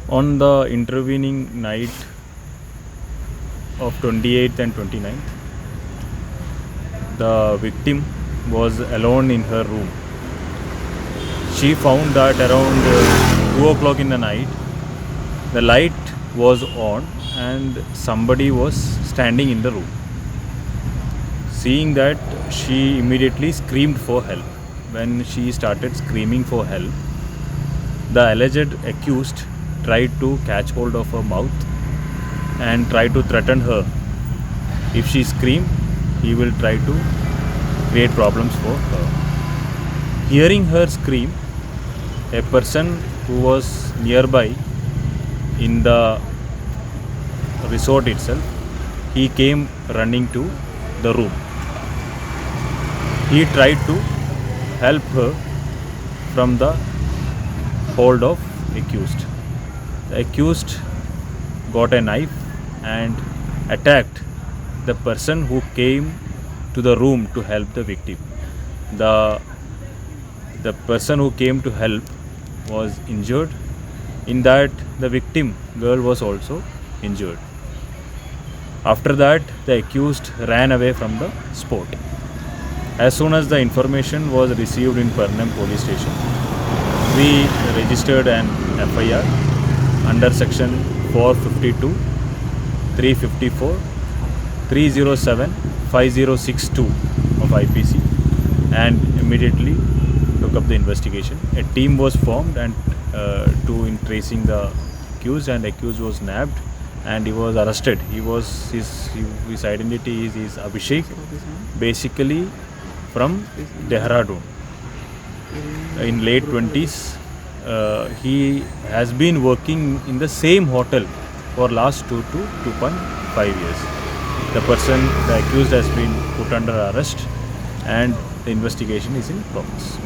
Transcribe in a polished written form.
On the intervening night of 28th and 29th, the victim was alone in her room. She found that around 2 o'clock in the night, the light was on and somebody was standing in the room. Seeing that, she immediately screamed for help. When she started screaming for help, the alleged accused tried to catch hold of her mouth and tried to threaten her. If she screamed, he will try to create problems for her. Hearing her scream, a person who was nearby in the resort itself, he came running to the room. He tried to help her from the hold of accused. The accused got a knife and attacked the person who came to the room to help the victim. The person who came to help was injured. In that, the victim girl was also injured. After that, the accused ran away from the spot. As soon as the information was received in Pernem police station, we registered an FIR under section 452, 354, 307, 5062 of IPC and immediately took up the investigation. A team was formed and in tracing the accused, and accused was nabbed and he was arrested. His identity is Abhishek, basically from Dehradun. In late 20s, he has been working in the same hotel for last 2 to 2.5 years. The accused has been put under arrest and the investigation is in progress.